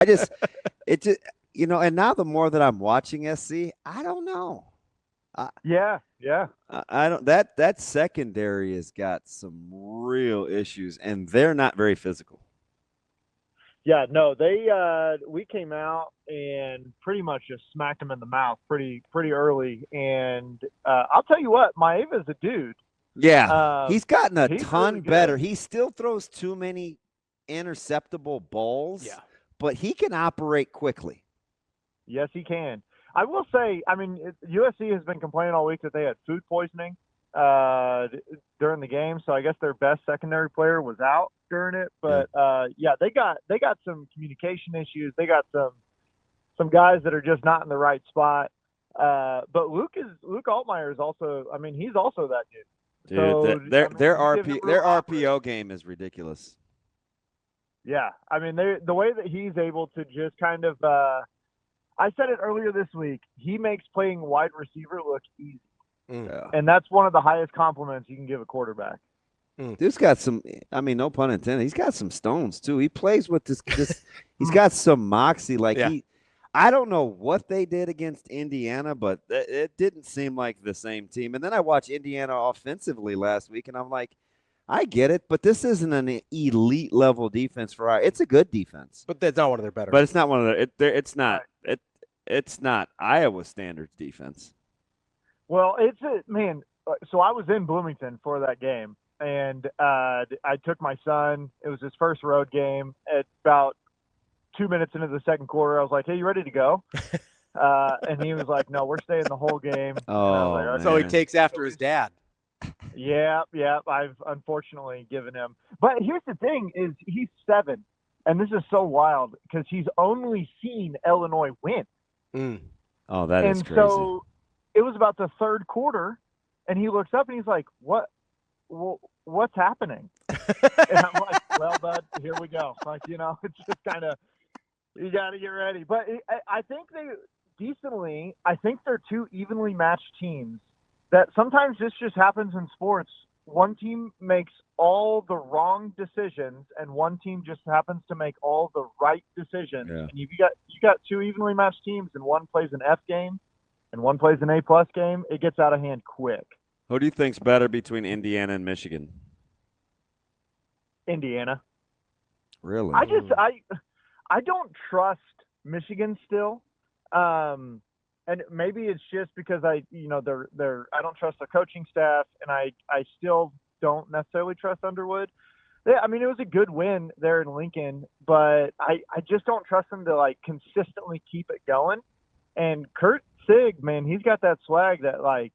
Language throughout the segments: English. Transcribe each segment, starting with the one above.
I just it just and now the more that I'm watching SC, I don't know. I Yeah, yeah. I don't that secondary has got some real issues, and they're not very physical. Yeah, no, they we came out and pretty much just smacked him in the mouth pretty early. And I'll tell you what, Maeva's a dude. Yeah, Um, he's gotten a he's really ton better. good. He still throws too many interceptable balls, Yeah. but he can operate quickly. Yes, he can. I will say, I mean, USC has been complaining all week that they had food poisoning during the game, so I guess their best secondary player was out during it. Yeah. But yeah, they got some communication issues. They got some guys that are just not in the right spot. But Luke Altmaier is also. I mean, he's also that dude. Dude, So I mean, their you give him RP room their to operate. RPO game is ridiculous. Yeah, I mean, the way that he's able to just kind of. I said it earlier this week. He makes playing wide receiver look easy, Mm. Yeah. and that's one of the highest compliments you can give a quarterback. Mm. Dude's got some. I mean, no pun intended. He's got some stones too. He plays with this. He's got some moxie. Like Yeah. I don't know what they did against Indiana, but it didn't seem like the same team. And then I watched Indiana offensively last week, and I'm like, I get it, but this isn't an elite level defense for our. It's a good defense, But that's not one of their better. but it's not one of the. It's not. Right. It's not Iowa standards defense. Well, it's a man. So I was in Bloomington for that game, and I took my son. It was his first road game. At about 2 minutes into the second quarter, I was like, "Hey, you ready to go?" And he was like, "No, we're staying the whole game." And I was Oh like, So he "Okay." man. takes So after his we, dad. yeah, yeah. I've unfortunately given him. But here's the thing: is he's 7, and this is so wild because he's only seen Illinois win. Mm. Oh, that is And crazy. so it was about the third quarter, and he looks up and he's like, "What? What's happening?" And I'm like, "Well, bud, here we go." Like, it's just kind of you got to get ready. But I think they decently. I think they're two evenly matched teams. That sometimes this just happens in sports. One team makes all the wrong decisions, and one team just happens to make all the right decisions. Yeah. And you got two evenly matched teams, and one plays an F game, and one plays an A plus game. It gets out of hand quick. Who do you think's better between Indiana and Michigan? Indiana. Really? I just Mm. I don't trust Michigan still. And maybe it's just because they're I don't trust their coaching staff, and I still don't necessarily trust Underwood. I mean, it was a good win there in Lincoln, but I just don't trust them to like consistently keep it going. And Kurt Sig, man, he's got that swag that like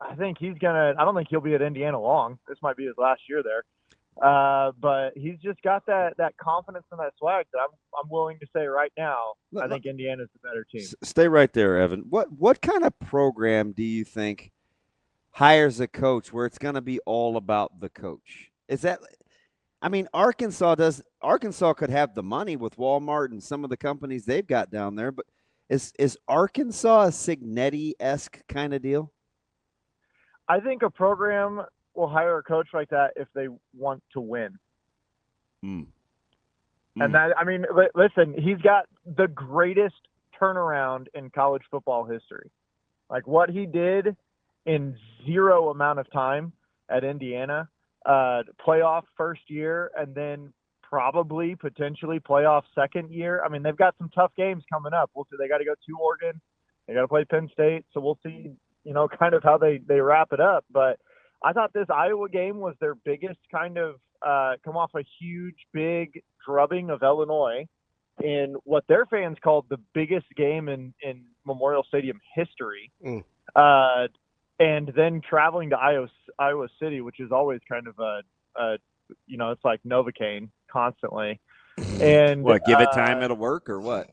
I think he's gonna. I don't think he'll be at Indiana long. This might be his last year there. But he's just got that confidence and that swag that I'm willing to say right now. I think Indiana's the better team. Stay right there, Evan. What kind of program do you think hires a coach where it's going to be all about the coach? Is that I mean, Arkansas could have the money with Walmart and some of the companies they've got down there, but is Arkansas a Signetti esque kind of deal? I think a program will hire a coach like that if they want to win. Mm. And Mm. that, I mean, listen, he's got the greatest turnaround in college football history. Like what he did in zero amount of time at Indiana, playoff first year, and then probably potentially playoff second year. I mean, they've got some tough games coming up. We'll see. They got to go to Oregon. They got to play Penn State. So we'll see, kind of how they wrap it up. But I thought this Iowa game was their biggest kind of come off a huge, big drubbing of Illinois in what their fans called the biggest game in Memorial Stadium history. Mm. Uh, and then traveling to Iowa City, which is always kind of it's like Novocaine constantly. And What? Give it time, it'll work, or what?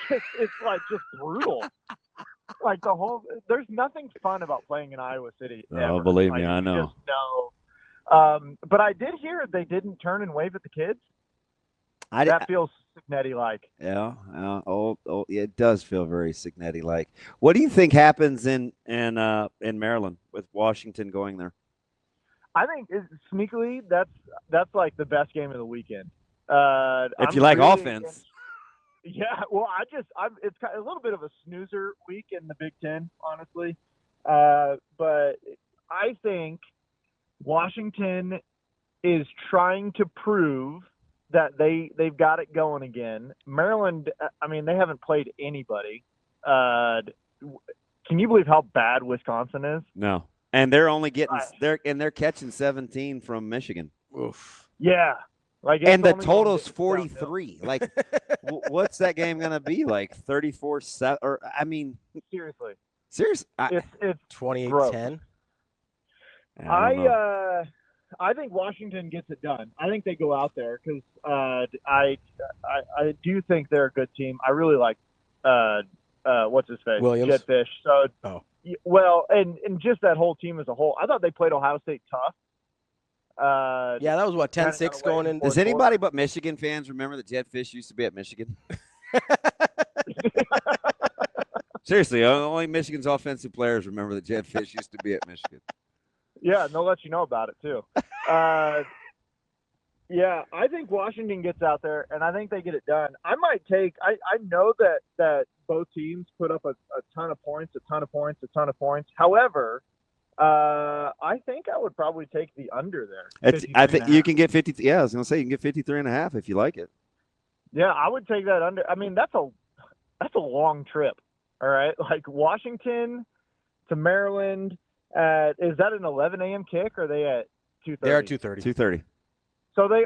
it's like just brutal. Like there's nothing fun about playing in Iowa City Oh, ever. believe me, Like I you know. just know. But I did hear they didn't turn and wave at the kids. I That feels Signetti like. Yeah, yeah, it does feel very Signetti like. What do you think happens in Maryland with Washington going there? I think sneakily that's like the best game of the weekend. If I'm you like really offense. Yeah, well, it's kind of a little bit of a snoozer week in the Big Ten, honestly. But I think Washington is trying to prove that they've got it going again. Maryland, I mean, they haven't played anybody. Can you believe how bad Wisconsin is? No. And they're only getting they're catching 17 from Michigan. Oof. Yeah. Like And the only going total's 43. Like what's that game going to be? Like 34-7 or I mean seriously. It's 28-10. I think Washington gets it done. I think they go out there because I do think they're a good team. I really like what's his face, Williams? Jetfish. So well, and just that whole team as a whole. I thought they played Ohio State tough. Yeah, that was what 10-6 going in. Does anybody but Michigan fans remember that Jetfish used to be at Michigan? Seriously, only Michigan's offensive players remember that Jetfish used to be at Michigan. Yeah, and they'll let you know about it too. Yeah, I think Washington gets out there, and I think they get it done. I know that both teams put up a ton of points. However, I think I would probably take the under there. I think you can get 50. Yeah, I was going to say you can get 53.5 if you like it. Yeah, I would take that under. I mean, that's a long trip. All right, like Washington to Maryland. Is that an 11 a.m. kick? Or are they at 2:30? They are 2:30. 2:30. So they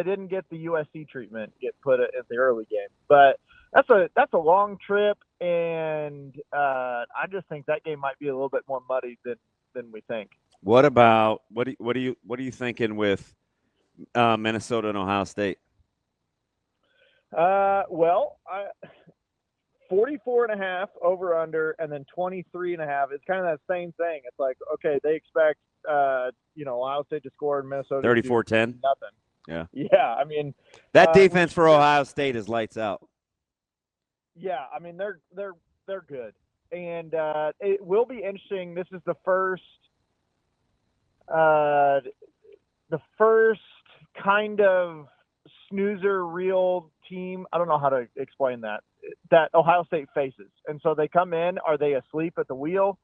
didn't get the USC treatment, get put in the early game. But that's a long trip, and I just think that game might be a little bit more muddy than we think. What about what are you thinking with Minnesota and Ohio State? Well, 44.5 over under, and then 23.5. It's kind of that same thing. It's like, okay, they expect Ohio State to score in Minnesota 34-10. Nothing. Yeah. Yeah, I mean that defense for Ohio State is lights out. Yeah, I mean they're good, and it will be interesting. This is the first kind of snoozer real team. I don't know how to explain that Ohio State faces, and so they come in. Are they asleep at the wheel?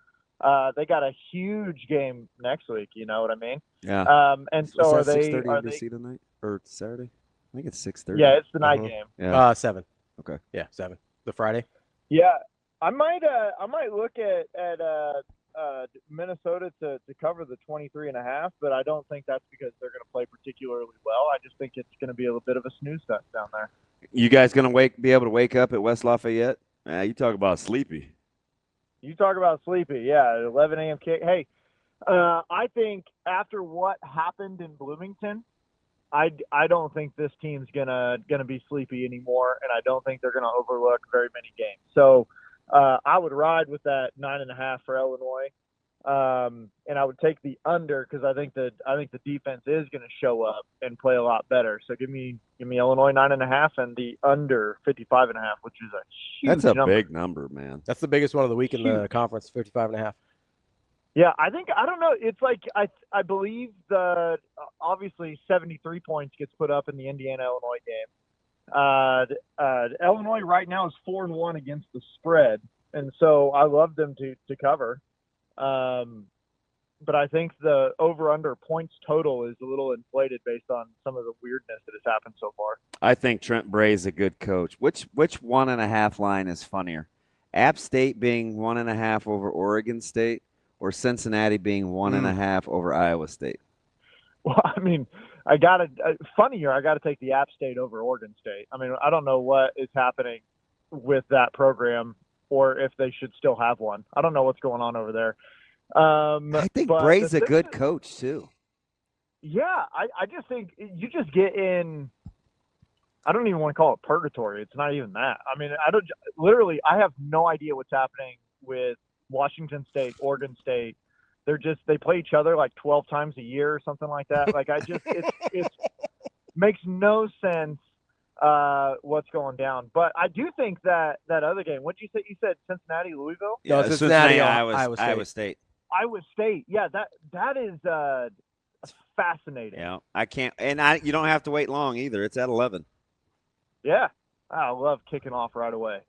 They got a huge game next week. You know what I mean? Yeah. And so are they? 6:30 NBC tonight or Saturday? I think it's 6:30. Yeah, it's the night game. Yeah. 7. Okay. Yeah, 7. The Friday. Yeah, I might look at Minnesota to cover the 23.5, but I don't think that's because they're going to play particularly well. I just think it's going to be a little bit of a snooze fest down there. You guys going to be able to wake up at West Lafayette? You talk about sleepy. You talk about sleepy, yeah. 11 a.m. kick. Hey, I think after what happened in Bloomington, I don't think this team's gonna be sleepy anymore, and I don't think they're gonna overlook very many games. So I would ride with that 9.5 for Illinois, and I would take the under because I think the defense is gonna show up and play a lot better. So give me Illinois 9.5 and the under 55.5, which is a huge. That's a number. big number, man. That's the biggest one of the week in the conference, 55.5. Yeah, I don't know. It's like I believe obviously 73 points gets put up in the Indiana-Illinois game. Illinois right now is 4-1 against the spread, and so I love them to cover. But I think the over/under points total is a little inflated based on some of the weirdness that has happened so far. I think Trent Bray's a good coach. Which 1.5 line is funnier? App State being 1.5 over Oregon State, or Cincinnati being 1.5 over Iowa State? Well, I mean, I got to take the App State over Oregon State. I mean, I don't know what is happening with that program or if they should still have one. I don't know what's going on over there. I think Bray's a good coach too. Yeah, I just think you just get in. I don't even want to call it purgatory. It's not even that. I mean, I have no idea what's happening with Washington State, Oregon State. They play each other like 12 times a year or something like that. Like it makes no sense what's going down. But I do think that other game. What you say? You said Cincinnati, Louisville? No, Yeah, Cincinnati, Iowa State. Iowa State. Yeah, that is fascinating. Yeah, I can't, and you don't have to wait long either. It's at 11. Yeah, I love kicking off right away.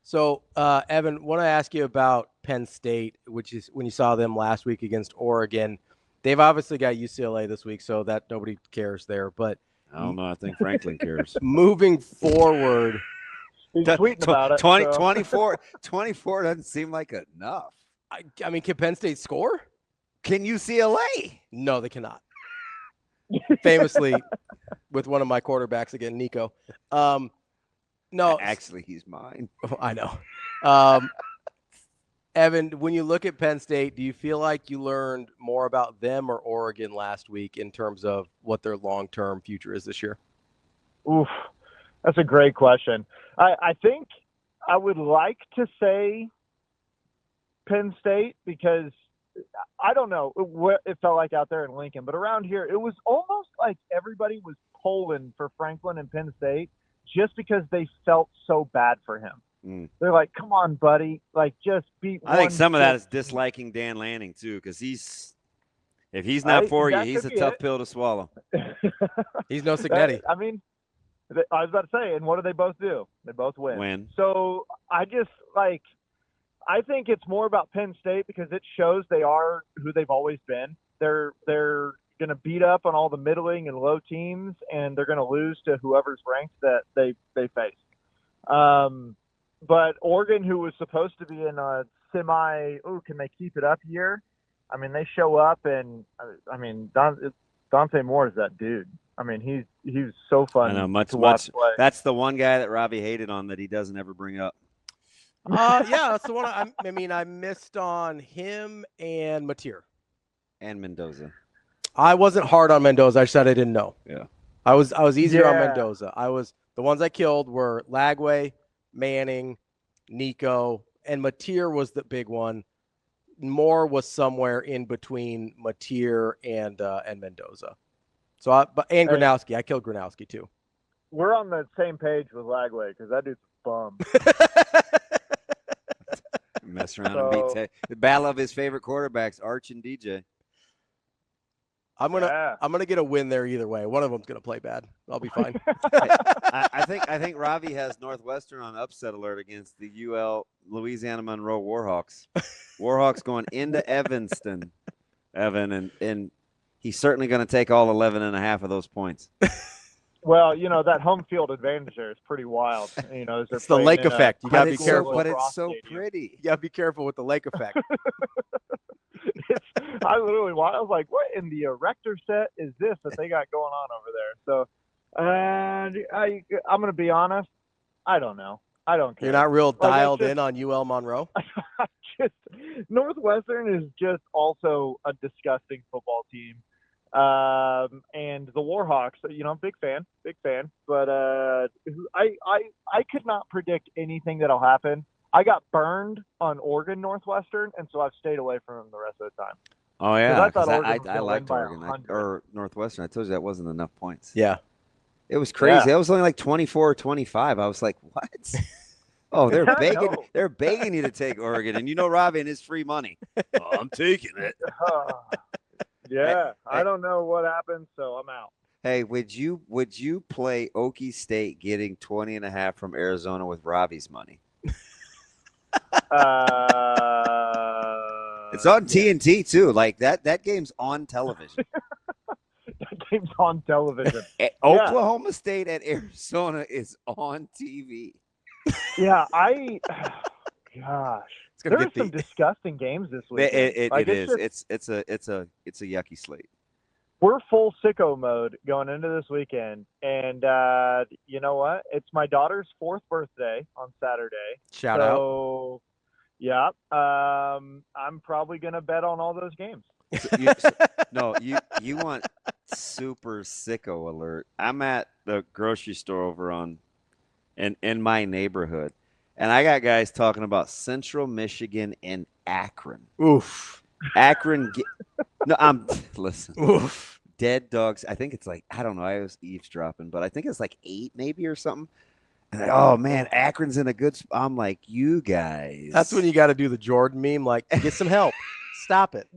So, Evan, want to ask you about Penn State, which is when you saw them last week against Oregon. They've obviously got UCLA this week, so that nobody cares there. But I don't know. I think Franklin cares. Moving forward, he's tweeting about it. 24 doesn't seem like enough. I mean, can Penn State score? Can UCLA? No, they cannot. Famously, with one of my quarterbacks again, Nico. No, actually, he's mine. I know. Evan, when you look at Penn State, do you feel like you learned more about them or Oregon last week in terms of what their long-term future is this year? Oof, that's a great question. I think I would like to say Penn State because I don't know what it felt like out there in Lincoln, but around here it was almost like everybody was pulling for Franklin and Penn State just because they felt so bad for him. They're like, come on, buddy. Like, just beat one. I think some of that is disliking Dan Lanning, too, because if he's not for you, he's a tough pill to swallow. He's no Signetti. I mean, I was about to say, and what do they both do? They both win. So I think it's more about Penn State because it shows they are who they've always been. They're going to beat up on all the middling and low teams, and they're going to lose to whoever's ranked that they face. But Oregon, who was supposed to be in a can they keep it up year? I mean, they show up, and I mean, Dante Moore is that dude. I mean, he's so fun. I know, to watch play. That's the one guy that Ravi hated on that he doesn't ever bring up. Yeah, that's the one. I missed on him and Mateer and Mendoza. I wasn't hard on Mendoza. I just said I didn't know. Yeah, I was easier on Mendoza. The ones I killed were Lagway, Manning, Nico, and Mateer was the big one. Moore was somewhere in between Mateer and Mendoza. So, Gronowski. I killed Gronowski too. We're on the same page with Lagway because that dude's a bum. Mess around and beat the battle of his favorite quarterbacks, Arch and DJ. I'm gonna get a win there either way. One of them's gonna play bad. I'll be fine. I think Ravi has Northwestern on upset alert against the UL Louisiana Monroe Warhawks. Warhawks going into Evanston, Evan, and he's certainly going to take all 11 and a half of those points. Well, that home field advantage there is pretty wild. It's the lake effect. You gotta be careful. But it's so pretty. You gotta be careful with the lake effect. I was like, what in the erector set is this that they got going on over there? So I'm going to be honest. I don't know. I don't care. You're not real dialed in on UL Monroe? Northwestern is just also a disgusting football team. And the Warhawks, big fan. But I could not predict anything that'll happen. I got burned on Oregon Northwestern, and so I've stayed away from them the rest of the time. Oh, yeah, because I liked Oregon or Northwestern. I told you that wasn't enough points. Yeah. It was crazy. It was only like 24 or 25. I was like, what? Oh, they're begging. They're begging you to take Oregon. And Ravi and his free money. Oh, I'm taking it. Yeah, I don't know what happened, so I'm out. Hey, would you play Okie State getting 20 and a half from Arizona with Ravi's money? It's on TNT too. Like that game's on television. That game's on television. Oklahoma State at Arizona is on TV. Yeah, gosh. There's some disgusting games this week. It is. It's a yucky slate. We're full sicko mode going into this weekend, and you know what? It's my daughter's 4th birthday on Saturday. Shout out. Yeah, I'm probably gonna bet on all those games. You want super sicko alert? I'm at the grocery store over in my neighborhood, and I got guys talking about Central Michigan and Akron. Oof. Akron. Listen. Oof. Dead dogs. I think it's like, I don't know. I was eavesdropping, but I think it's like 8 maybe or something. And oh man, Akron's in a good spot. I'm like, you guys. That's when you got to do the Jordan meme. Like, get some help. Stop it.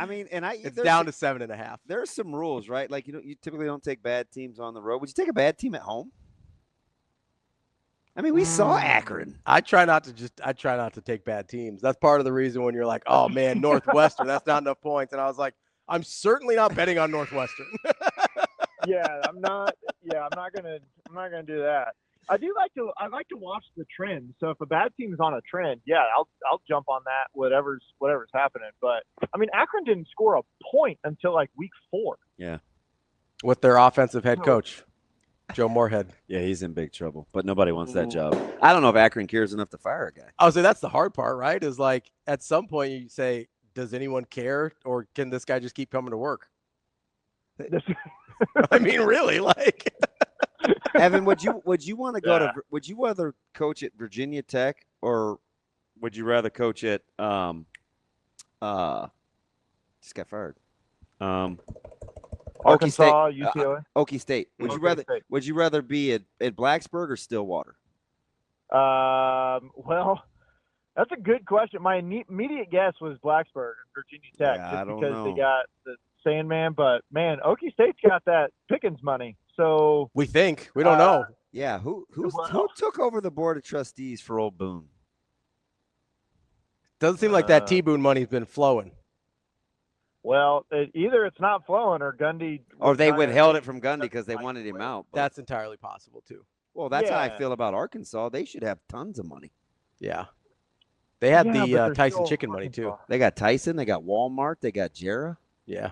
I mean, and It's there's down to 7.5. There's some rules, right? Like, you typically don't take bad teams on the road. Would you take a bad team at home? I mean, we saw Akron. I try not to take bad teams. That's part of the reason when you're like, oh man, Northwestern, that's not enough points. And I was like, I'm certainly not betting on Northwestern. I'm not gonna do that. I like to watch the trend. So if a bad team's on a trend, I'll jump on that, whatever's happening. But I mean, Akron didn't score a point until like week 4. Yeah. With their offensive head coach, Joe Moorhead. Yeah, he's in big trouble, but nobody wants that job. I don't know if Akron cares enough to fire a guy. I would say that's the hard part, right? Is like at some point you say, does anyone care, or can this guy just keep coming to work? I mean, really, like. Evan, would you want to go to? Would you rather coach at Virginia Tech, or would you rather coach at just got fired? Arkansas, UCLA, Okie State. Would you rather be at Blacksburg or Stillwater? Well, that's a good question. My immediate guess was Blacksburg, Virginia Tech, because they got the Sandman. But man, Okie State's got that Pickens money. So we don't know. Yeah, who took over the board of trustees for old Boone? Doesn't seem like that T Boone money's been flowing. Well, either it's not flowing or Gundy. Or they withheld it from Gundy because they wanted him out. But, that's entirely possible too. Well, that's how I feel about Arkansas. They should have tons of money. Yeah. They had the Tyson chicken money too. They got Tyson. They got Walmart. They got Jarrah. Yeah.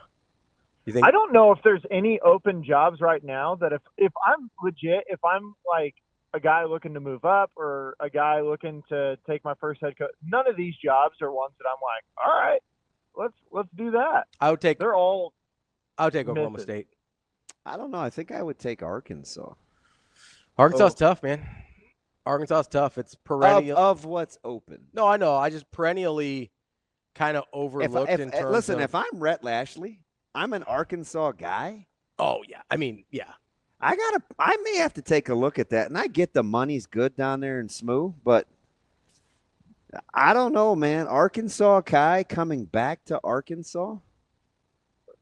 You think? I don't know if there's any open jobs right now that if I'm legit, if I'm like a guy looking to move up or a guy looking to take my first head coach, none of these jobs are ones that I'm like, all right, let's do that. I would take Oklahoma State. I don't know. I think I would take Arkansas. Arkansas's tough, man. Arkansas's tough. It's perennial. Of what's open. No, I know. I just perennially kind of overlooked in terms listen, if I'm Rhett Lashley, I'm an Arkansas guy. Oh, yeah. I mean, yeah. I may have to take a look at that. And I get the money's good down there in SMU, but I don't know, man. Arkansas Kai coming back to Arkansas?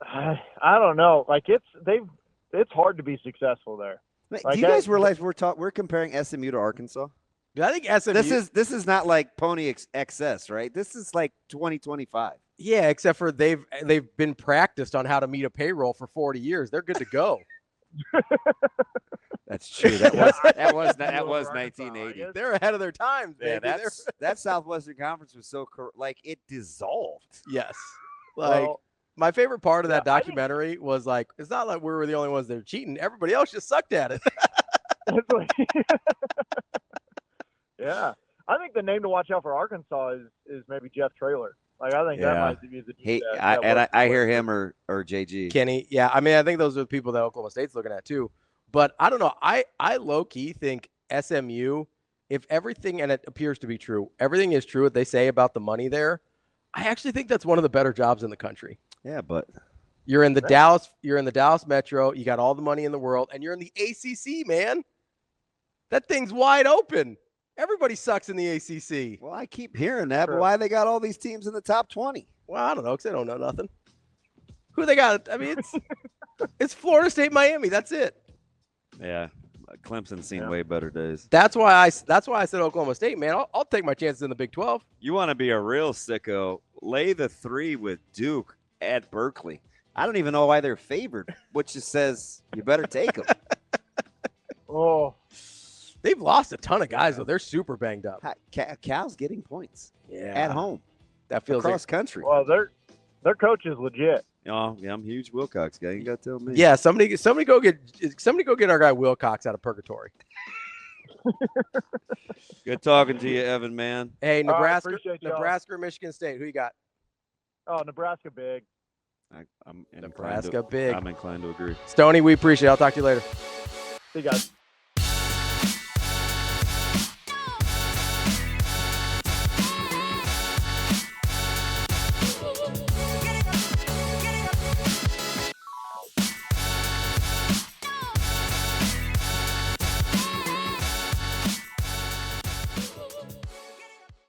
I don't know. Like it's hard to be successful there. Do you guys realize we're comparing SMU to Arkansas? I think SMU. This is not like Pony XS, right? This is like 2025. Yeah, except for they've been practiced on how to meet a payroll for 40 years. They're good to go. That's true. That was 1980. They're ahead of their times. Yeah, that Southwestern Conference was so like it dissolved. Yes. Like my favorite part of that documentary was like it's not like we were the only ones that were cheating. Everybody else just sucked at it. Yeah, I think the name to watch out for Arkansas is maybe Jeff Traylor. Like I think that might be the dude. I hear him or JG Kenny. Yeah, I mean I think those are the people that Oklahoma State's looking at too. But I don't know. I low key think SMU, if everything, and it appears to be true, everything is true what they say about the money there. I actually think that's one of the better jobs in the country. Yeah, but you're in the Dallas Metro. You got all the money in the world, and you're in the ACC, man. That thing's wide open. Everybody sucks in the ACC. Well, I keep hearing that, but why they got all these teams in the top 20? Well, I don't know, because they don't know nothing. Who they got? I mean, it's Florida State, Miami. That's it. Yeah, Clemson's seen way better days. That's why I said Oklahoma State, man. I'll take my chances in the Big 12. You want to be a real sicko? Lay the 3 with Duke at Berkeley. I don't even know why they're favored, which just says you better take them. They've lost a ton of guys, though. They're super banged up. Cal's getting points at home. That feels across country. Well, their coach is legit. Oh, yeah, I'm a huge Wilcox guy. You got to tell me. Yeah, somebody go get our guy Wilcox out of purgatory. Good talking to you, Evan, man. Hey, Nebraska, or Michigan State? Who you got? Oh, Nebraska big. I'm Nebraska big. I'm inclined to agree. Stoney, we appreciate it. I'll talk to you later. See you guys.